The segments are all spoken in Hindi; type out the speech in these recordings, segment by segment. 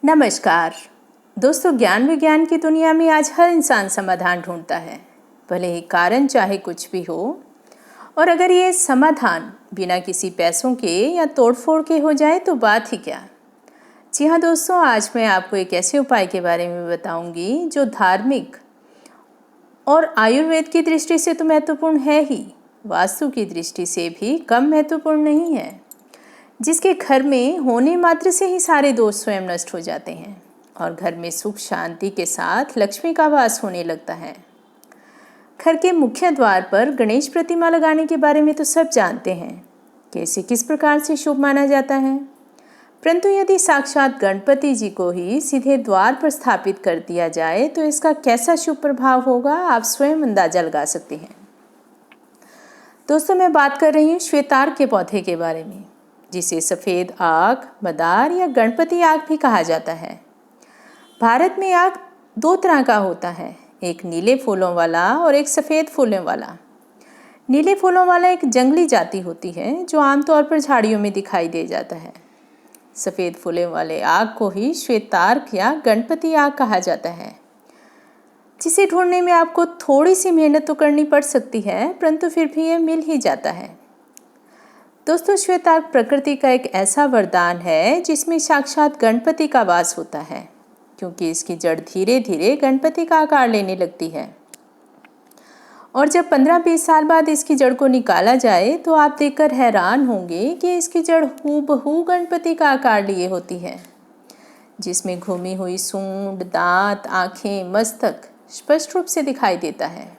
नमस्कार दोस्तों, ज्ञान विज्ञान की दुनिया में आज हर इंसान समाधान ढूंढता है, भले ही कारण चाहे कुछ भी हो। और अगर ये समाधान बिना किसी पैसों के या तोड़फोड़ के हो जाए तो बात ही क्या। जी हाँ दोस्तों, आज मैं आपको एक ऐसे उपाय के बारे में बताऊंगी जो धार्मिक और आयुर्वेद की दृष्टि से तो महत्वपूर्ण है ही, वास्तु की दृष्टि से भी कम महत्वपूर्ण नहीं है, जिसके घर में होने मात्र से ही सारे दोष स्वयं नष्ट हो जाते हैं और घर में सुख शांति के साथ लक्ष्मी का वास होने लगता है। घर के मुख्य द्वार पर गणेश प्रतिमा लगाने के बारे में तो सब जानते हैं कि इसे किस प्रकार से शुभ माना जाता है, परंतु यदि साक्षात गणपति जी को ही सीधे द्वार पर स्थापित कर दिया जाए तो इसका कैसा शुभ प्रभाव होगा, आप स्वयं अंदाजा लगा सकते हैं। दोस्तों, मैं बात कर रही हूँ श्वेतार्क के पौधे के बारे में, जिसे सफ़ेद आक, मदार या गणपति आक भी कहा जाता है। भारत में आक दो तरह का होता है, एक नीले फूलों वाला और एक सफ़ेद फूलों वाला। नीले फूलों वाला एक जंगली जाति होती है जो आमतौर पर झाड़ियों में दिखाई दे जाता है। सफ़ेद फूलों वाले आक को ही श्वेतार्क या गणपति आक कहा जाता है, जिसे ढूंढने में आपको थोड़ी सी मेहनत तो करनी पड़ सकती है, परंतु फिर भी ये मिल ही जाता है। दोस्तों, श्वेतार्क प्रकृति का एक ऐसा वरदान है जिसमें साक्षात गणपति का वास होता है, क्योंकि इसकी जड़ धीरे धीरे गणपति का आकार लेने लगती है। और जब 15-20 साल बाद इसकी जड़ को निकाला जाए तो आप देखकर हैरान होंगे कि इसकी जड़ हूबहू गणपति का आकार लिए होती है, जिसमें घूमी हुई सूंड, दांत, आँखें, मस्तक स्पष्ट रूप से दिखाई देता है।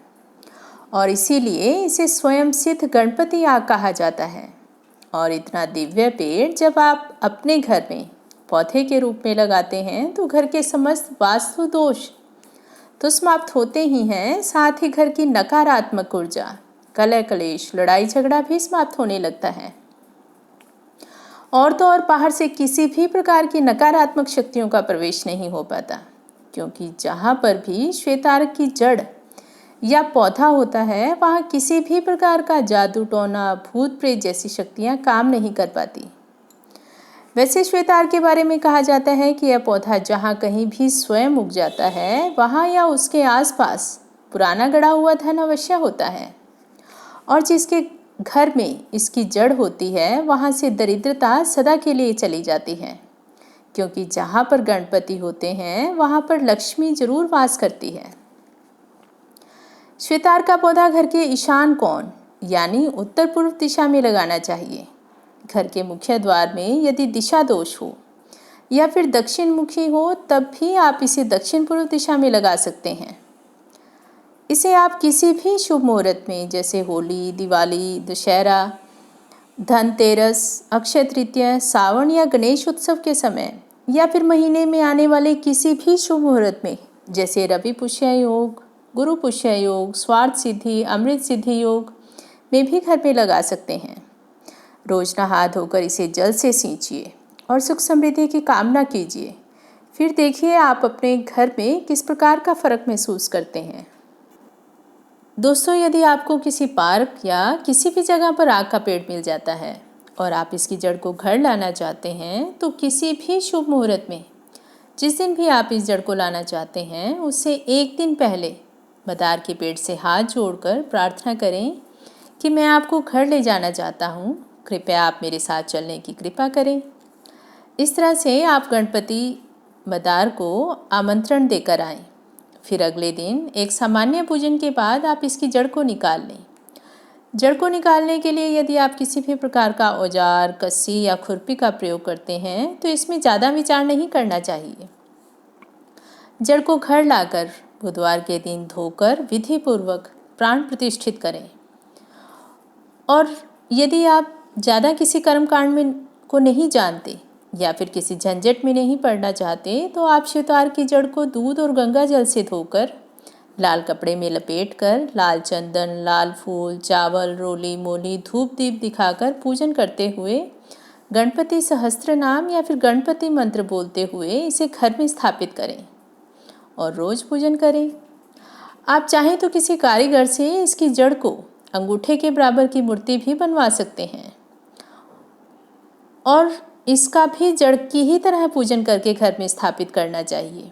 और इसीलिए इसे स्वयं सिद्ध गणपति आक कहा जाता है। और इतना दिव्य पेड़ जब आप अपने घर में पौधे के रूप में लगाते हैं तो घर के समस्त वास्तु दोष तो समाप्त होते ही हैं, साथ ही घर की नकारात्मक ऊर्जा, कलह क्लेश, लड़ाई झगड़ा भी समाप्त होने लगता है। और तो और बाहर से किसी भी प्रकार की नकारात्मक शक्तियों का प्रवेश नहीं हो पाता, क्योंकि जहाँ पर भी श्वेतार्क की जड़ या पौधा होता है वहाँ किसी भी प्रकार का जादू टोना, भूत प्रेत जैसी शक्तियाँ काम नहीं कर पाती। वैसे श्वेतार्क के बारे में कहा जाता है कि यह पौधा जहाँ कहीं भी स्वयं उग जाता है वहाँ या उसके आसपास पुराना गड़ा हुआ धन अवश्य होता है, और जिसके घर में इसकी जड़ होती है वहाँ से दरिद्रता सदा के लिए चली जाती है, क्योंकि जहाँ पर गणपति होते हैं वहाँ पर लक्ष्मी जरूर वास करती है। श्वेतार्क का पौधा घर के ईशान कोण यानी उत्तर पूर्व दिशा में लगाना चाहिए। घर के मुख्य द्वार में यदि दिशा दोष हो या फिर दक्षिण मुखी हो तब भी आप इसे दक्षिण पूर्व दिशा में लगा सकते हैं। इसे आप किसी भी शुभ मुहूर्त में, जैसे होली, दिवाली, दशहरा, धनतेरस, अक्षय तृतीया, सावन या गणेश उत्सव के समय या फिर महीने में आने वाले किसी भी शुभ मुहूर्त में, जैसे रवि पुष्य योग, गुरु पुष्य योग, स्वार्थ सिद्धि, अमृत सिद्धि योग में भी घर में लगा सकते हैं। रोज नहा धोकर इसे जल से सींचिए और सुख समृद्धि की कामना कीजिए। फिर देखिए आप अपने घर में किस प्रकार का फर्क महसूस करते हैं। दोस्तों, यदि आपको किसी पार्क या किसी भी जगह पर आक का पेड़ मिल जाता है और आप इसकी जड़ को घर लाना चाहते हैं तो किसी भी शुभ मुहूर्त में, जिस दिन भी आप इस जड़ को लाना चाहते हैं, उससे एक दिन पहले मदार के पेड़ से हाथ जोड़कर प्रार्थना करें कि मैं आपको घर ले जाना चाहता हूँ, कृपया आप मेरे साथ चलने की कृपा करें। इस तरह से आप गणपति मदार को आमंत्रण देकर आएं। फिर अगले दिन एक सामान्य पूजन के बाद आप इसकी जड़ को निकाल लें। जड़ को निकालने के लिए यदि आप किसी भी प्रकार का औजार, कस्सी या खुरपी का प्रयोग करते हैं तो इसमें ज़्यादा विचार नहीं करना चाहिए। जड़ को घर लाकर बुधवार के दिन धोकर विधि पूर्वक प्राण प्रतिष्ठित करें। और यदि आप ज़्यादा किसी कर्मकांड में को नहीं जानते या फिर किसी झंझट में नहीं पड़ना चाहते तो आप श्वेतार्क की जड़ को दूध और गंगा जल से धोकर लाल कपड़े में लपेटकर लाल चंदन, लाल फूल, चावल, रोली मोली, धूप दीप दिखाकर पूजन करते हुए गणपति सहस्त्र नाम या फिर गणपति मंत्र बोलते हुए इसे घर में स्थापित करें और रोज पूजन करें। आप चाहें तो किसी कारीगर से इसकी जड़ को अंगूठे के बराबर की मूर्ति भी बनवा सकते हैं। और इसका भी जड़ की ही तरह पूजन करके घर में स्थापित करना चाहिए।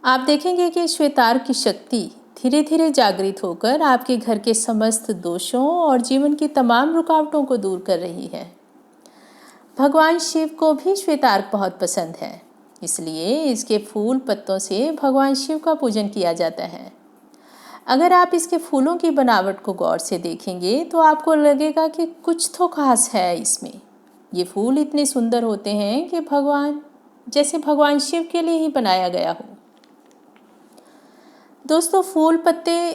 आप देखेंगे कि श्वेतार्क की शक्ति धीरे धीरे जागृत होकर आपके घर के समस्त दोषों और जीवन की तमाम रुकावटों को दूर कर रही है। भगवान शिव को भी श्वेतार्क बहुत पसंद है, इसलिए इसके फूल पत्तों से भगवान शिव का पूजन किया जाता है। अगर आप इसके फूलों की बनावट को गौर से देखेंगे तो आपको लगेगा कि कुछ तो खास है इसमें। ये फूल इतने सुंदर होते हैं कि भगवान शिव के लिए ही बनाया गया हो। दोस्तों, फूल पत्ते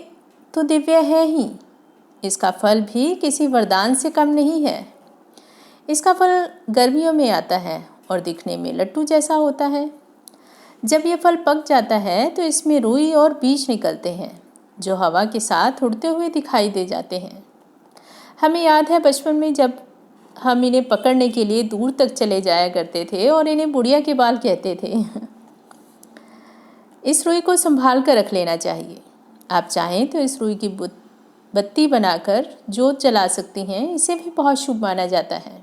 तो दिव्य है ही, इसका फल भी किसी वरदान से कम नहीं है। इसका फल गर्मियों में आता है और दिखने में लड्डू जैसा होता है। जब ये फल पक जाता है तो इसमें रुई और बीज निकलते हैं जो हवा के साथ उड़ते हुए दिखाई दे जाते हैं। हमें याद है बचपन में जब हम इन्हें पकड़ने के लिए दूर तक चले जाया करते थे और इन्हें बुढ़िया के बाल कहते थे। इस रुई को संभाल कर रख लेना चाहिए। आप चाहें तो इस रुई की बत्ती बनाकर जोत जला सकती हैं, इसे भी बहुत शुभ माना जाता है।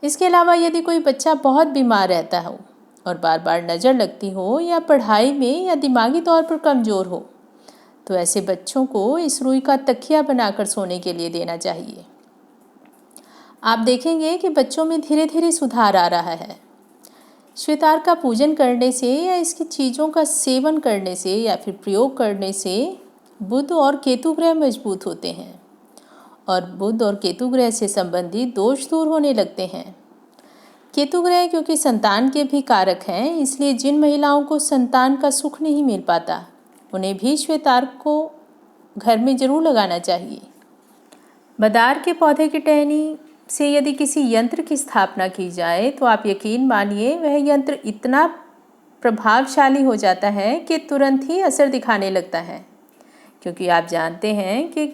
इसके अलावा यदि कोई बच्चा बहुत बीमार रहता हो और बार बार नज़र लगती हो या पढ़ाई में या दिमागी तौर पर कमज़ोर हो, तो ऐसे बच्चों को इस रुई का तकिया बनाकर सोने के लिए देना चाहिए। आप देखेंगे कि बच्चों में धीरे धीरे सुधार आ रहा है। श्वेतार्क का पूजन करने से या इसकी चीज़ों का सेवन करने से या फिर प्रयोग करने से बुध और केतु ग्रह मजबूत होते हैं और बुध और केतु ग्रह से संबंधित दोष दूर होने लगते हैं। केतु ग्रह क्योंकि संतान के भी कारक हैं, इसलिए जिन महिलाओं को संतान का सुख नहीं मिल पाता उन्हें भी श्वेतार्क को घर में जरूर लगाना चाहिए। मदार के पौधे की टहनी से यदि किसी यंत्र की स्थापना की जाए तो आप यकीन मानिए वह यंत्र इतना प्रभावशाली हो जाता है कि तुरंत ही असर दिखाने लगता है, क्योंकि आप जानते हैं कि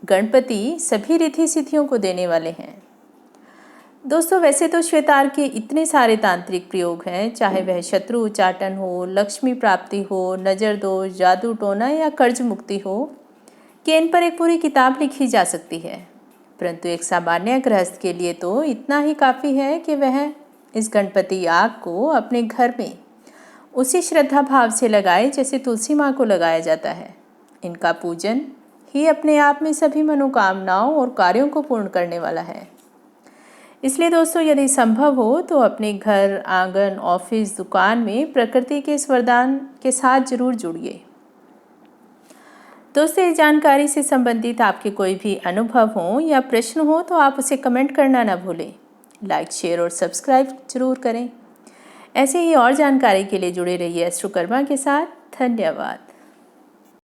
गणपति सभी रिद्धि सिद्धियों को देने वाले हैं। दोस्तों, वैसे तो श्वेतार्क के इतने सारे तांत्रिक प्रयोग हैं, चाहे वह शत्रु उच्चाटन हो, लक्ष्मी प्राप्ति हो, नज़र दोष, जादू टोना या कर्ज मुक्ति हो, कि इन पर एक पूरी किताब लिखी जा सकती है। परंतु एक सामान्य गृहस्थ के लिए तो इतना ही काफ़ी है कि वह इस गणपति आग को अपने घर में उसी श्रद्धा भाव से लगाए जैसे तुलसी माँ को लगाया जाता है। इनका पूजन ही अपने आप में सभी मनोकामनाओं और कार्यों को पूर्ण करने वाला है। इसलिए दोस्तों, यदि संभव हो तो अपने घर, आंगन, ऑफिस, दुकान में प्रकृति के इस वरदान के साथ जरूर जुड़िए। दोस्तों, इस जानकारी से संबंधित आपके कोई भी अनुभव हो या प्रश्न हो तो आप उसे कमेंट करना ना भूलें। लाइक, शेयर और सब्सक्राइब जरूर करें। ऐसे ही और जानकारी के लिए जुड़े रहिए एस्ट्रोकर्मा के साथ। धन्यवाद।